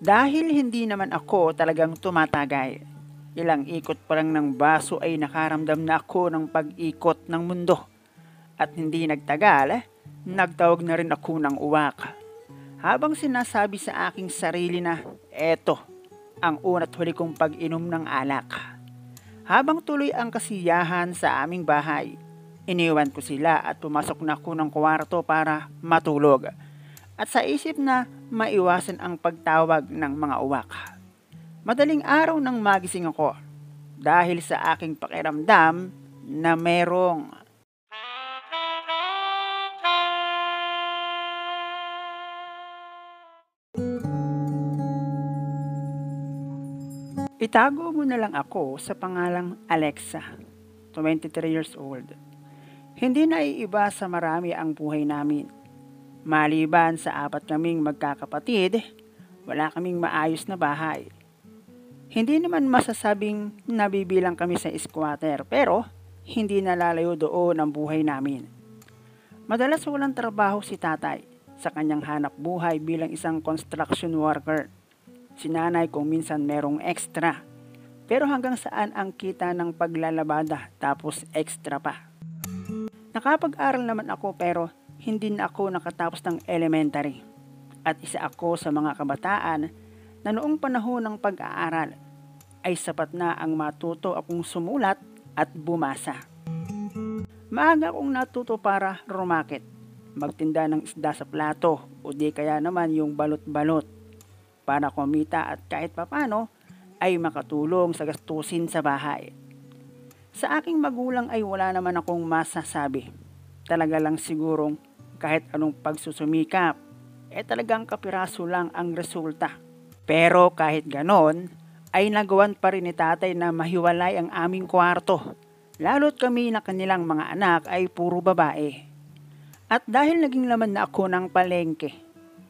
Dahil hindi naman ako talagang tumatagay. Ilang ikot pa lang ng baso ay nakaramdam na ako ng pag-ikot ng mundo. At hindi nagtagal, nagtawag na rin ako ng uwak. Habang sinasabi sa aking sarili na eto ang una't huli kong pag-inom ng alak. Habang tuloy ang kasiyahan sa aming bahay, iniwan ko sila at pumasok na ako ng kwarto para matulog. At sa isip na maiwasan ang pagtawag ng mga uwak. Madaling araw nang magising ako dahil sa aking pakiramdam na merong itago mo na lang ako sa pangalang Alexa, 23 years old. Hindi naiiba sa marami ang buhay namin. Maliban sa 4 kaming magkakapatid, wala kaming maayos na bahay. Hindi naman masasabing nabibilang kami sa squatter pero hindi nalalayo doon ang buhay namin. Madalas walang trabaho si tatay sa kanyang hanap buhay bilang isang construction worker. Si nanay kung minsan merong extra pero hanggang saan ang kita ng paglalabada tapos extra pa. Nakapag-aral naman ako pero hindi na ako nakatapos ng elementary at isa ako sa mga kabataan na noong panahon ng pag-aaral ay sapat na ang matuto akong sumulat at bumasa. Maaga akong natuto para rumakit, magtinda ng isda sa plato o di kaya naman yung balot-balot para kumita at kahit papano ay makatulong sa gastusin sa bahay. Sa aking magulang ay wala naman akong masasabi. Talaga lang sigurong kahit anong pagsusumikap, talagang kapiraso lang ang resulta. Pero kahit ganon, ay nagawan pa rin ni tatay na mahiwalay ang aming kwarto. Lalo't kami na kanilang mga anak ay puro babae. At dahil naging laman na ako ng palengke,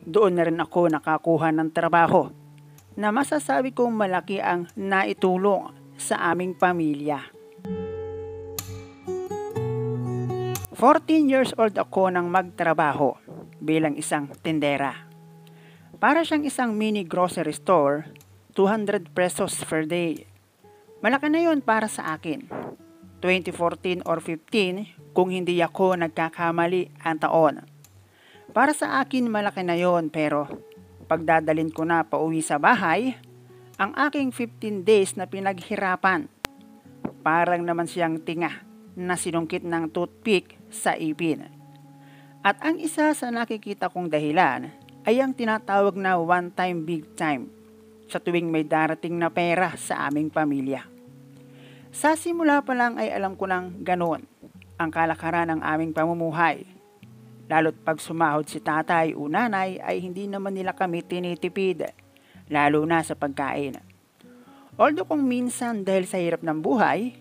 doon na rin ako nakakuha ng trabaho na masasabi kong malaki ang naitulong sa aming pamilya. 14 years old ako nang magtrabaho bilang isang tindera. Para siyang isang mini grocery store, 200 pesos per day. Malaki na yon para sa akin. 2014 or 15 kung hindi ako nagkakamali ang taon. Para sa akin malaki na yon pero pagdadalin ko na pauwi sa bahay, ang aking 15 days na pinaghirapan, parang naman siyang tinga na sinungkit ng toothpick sa ipin. At ang isa sa nakikita kong dahilan ay ang tinatawag na one time big time sa tuwing may darating na pera sa aming pamilya. Sa simula pa lang ay alam ko nang ganoon ang kalakaran ng aming pamumuhay. Lalo't pag sumahod si tatay o nanay ay hindi naman nila kami tinitipid, lalo na sa pagkain. Although kung minsan dahil sa hirap ng buhay,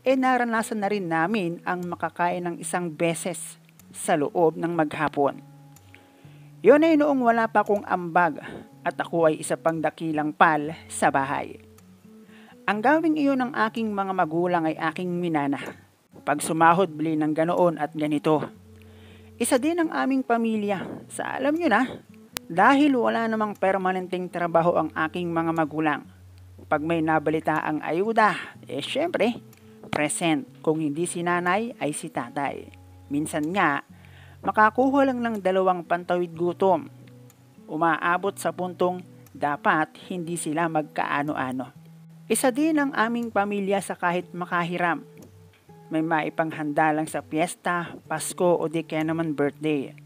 naranasan na rin namin ang makakain ng isang beses sa loob ng maghapon. Yun ay noong wala pa akong ambag at ako ay isa pang dakilang pal sa bahay. Ang gawing iyon ng aking mga magulang ay aking minana. Pag sumahod bili ng ganoon at ganito. Isa din ang aming pamilya sa alam nyo na dahil wala namang permanenteng trabaho ang aking mga magulang. Pag may nabalita ang ayuda, syempre, present. Kung hindi si nanay ay si tatay. Minsan nga, makakuha lang ng 2 pantawid gutom. Umaabot sa puntong dapat hindi sila magkaano-ano. Isa din ang aming pamilya sa kahit makahiram. May maipanghanda lang sa piyesta, Pasko o di kaya naman birthday.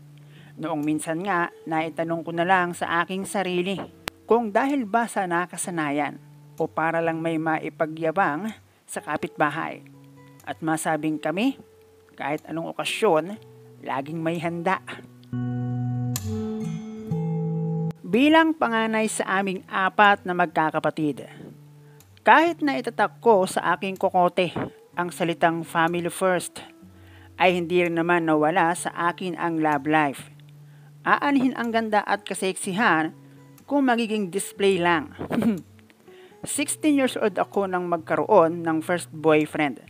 Noong minsan nga, naitanong ko na lang sa aking sarili kung dahil ba sa nakasanayan o para lang may maipagyabang sa kapitbahay. At masabing kami, kahit anong okasyon, laging may handa. Bilang panganay sa aming 4 na magkakapatid, kahit na itatak ko sa aking kokote ang salitang family first, ay hindi rin naman nawala sa akin ang love life. Aanhin ang ganda at kaseksihan kung magiging display lang. 16 years old ako nang magkaroon ng first boyfriend.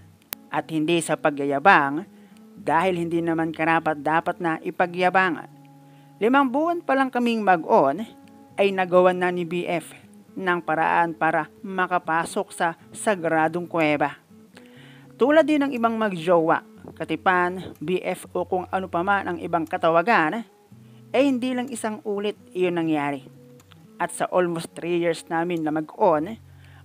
At hindi sa pagyayabang, dahil hindi naman karapat dapat na ipagyabang. 5 buwan pa lang kaming mag-on, ay ay nagawan na ni BF ng paraan para makapasok sa sagradong kuweba. Tulad din ng ibang magjowa, katipan, BF o kung ano pa man ang ibang katawagan, hindi lang isang ulit iyon nangyari. At sa almost 3 years namin na mag-on,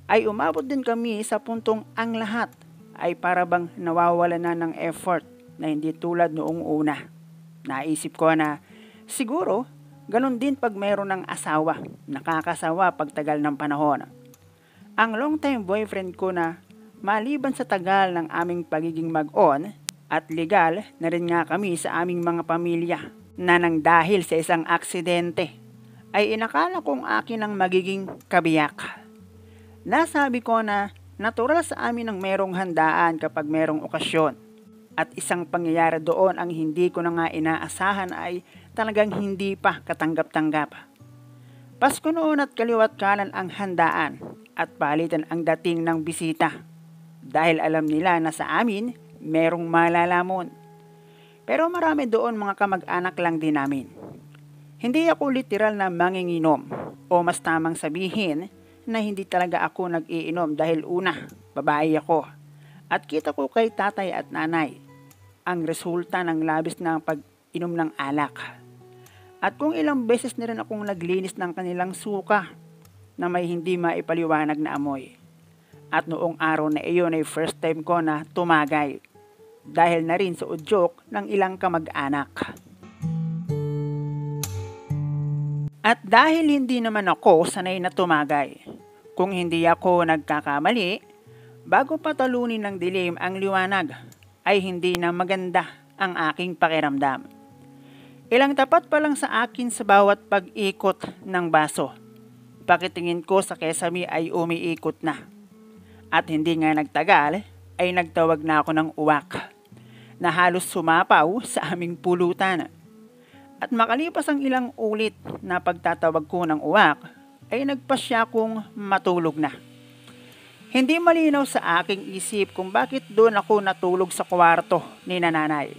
ay umabot din kami sa puntong ang lahat ay parabang nawawala na ng effort na hindi tulad noong una. Naisip ko na siguro ganun din pag mayroon ng asawa, nakakasawa pagtagal ng panahon. Ang long-time boyfriend ko na maliban sa tagal ng aming pagiging mag-on at legal na rin nga kami sa aming mga pamilya na nang dahil sa isang aksidente ay inakala kong akin ang magiging kabiyak. Nasabi ko na natural sa amin ang merong handaan kapag merong okasyon. At isang pangyayari doon ang hindi ko na nga inaasahan ay talagang hindi pa katanggap-tanggap. Pasko noon at kaliwat kanan ang handaan at palitan ang dating ng bisita. Dahil alam nila na sa amin merong malalamon. Pero marami doon mga kamag-anak lang din namin. Hindi ako literal na manginginom o mas tamang sabihin na hindi talaga ako nag-iinom dahil una, babae ako. At kita ko kay tatay at nanay ang resulta ng labis na pag-inom ng alak. At kung ilang beses na rin akong naglinis ng kanilang suka na may hindi maipaliwanag na amoy. At noong araw na iyon ay first time ko na tumagay dahil na rin sa udyok ng ilang kamag-anak. At dahil hindi naman ako sanay na tumagay, kung hindi ako nagkakamali, bago patalunin ng dilim ang liwanag, ay hindi na maganda ang aking pakiramdam. Ilang tapat pa lang sa akin sa bawat pag-ikot ng baso. Pakitingin ko sa kesame ay umiikot na. At hindi nga nagtagal ay nagtawag na ako ng uwak na halos sumapaw sa aming pulutan. At makalipas ang ilang ulit na pagtatawag ko ng uwak ay nagpasya kong matulog na. Hindi malinaw sa aking isip kung bakit doon ako natulog sa kwarto ni nanay.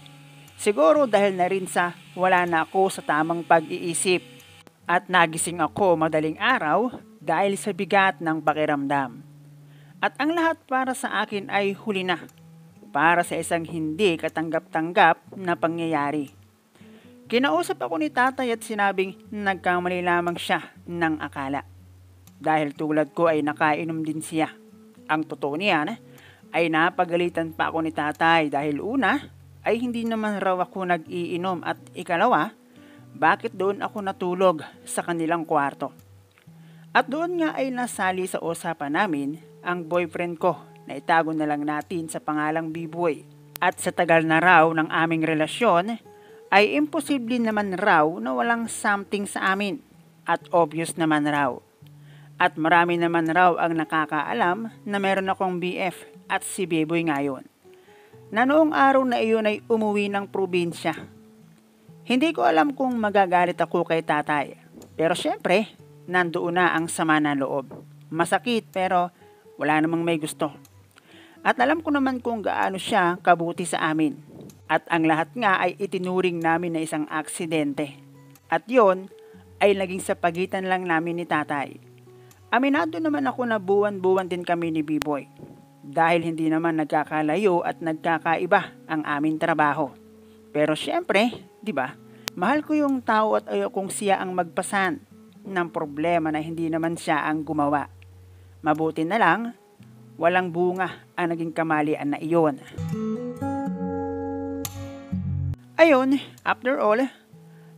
Siguro dahil na rin sa wala na ako sa tamang pag-iisip at nagising ako madaling araw dahil sa bigat ng pakiramdam. At ang lahat para sa akin ay huli na para sa isang hindi katanggap-tanggap na pangyayari. Kinausap ako ni tatay at sinabing nagkamali lamang siya ng akala. Dahil tulad ko ay nakainom din siya. Ang totoo niyan ay napagalitan pa ako ni tatay dahil una ay hindi naman raw ako nag-iinom at ikalawa, bakit doon ako natulog sa kanilang kwarto. At doon nga ay nasali sa usapan namin ang boyfriend ko na itago na lang natin sa pangalang B-Boy. At sa tagal na raw ng aming relasyon ay imposible naman raw na walang something sa amin at obvious naman raw. At marami naman raw ang nakakaalam na meron akong BF at si B-Boy ngayon. Na noong araw na iyon ay umuwi ng probinsya. Hindi ko alam kung magagalit ako kay tatay. Pero syempre, nandoon na ang sama ng loob. Masakit pero wala namang may gusto. At alam ko naman kung gaano siya kabuti sa amin. At ang lahat nga ay itinuring namin na isang aksidente. At yon ay naging sa pagitan lang namin ni tatay. Aminado naman ako na buwan-buwan din kami ni B-Boy. Dahil hindi naman nagkakalayo at nagkakaiba ang aming trabaho. Pero syempre, di ba? Mahal ko yung tao at ayokong siya ang magpasan ng problema na hindi naman siya ang gumawa. Mabuti na lang, walang bunga ang naging kamalian na iyon. Ayun, after all,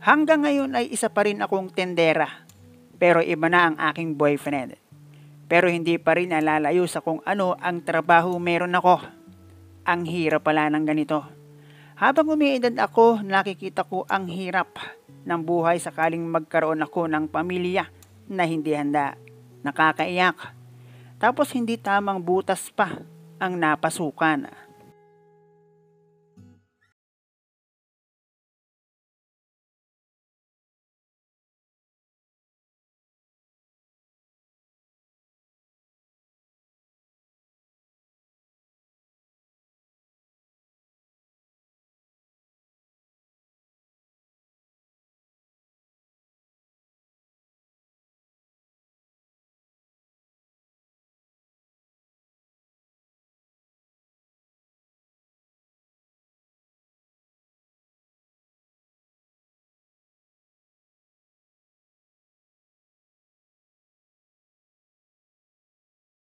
hanggang ngayon ay isa pa rin akong tendera. Pero iba na ang aking boyfriend. Pero hindi pa rin nalalayo sa kung ano ang trabaho meron ako. Ang hirap pala ng ganito. Habang umiidad ako, nakikita ko ang hirap ng buhay sakaling magkaroon ako ng pamilya na hindi handa. Nakakaiyak. Tapos hindi tamang butas pa ang napasukan.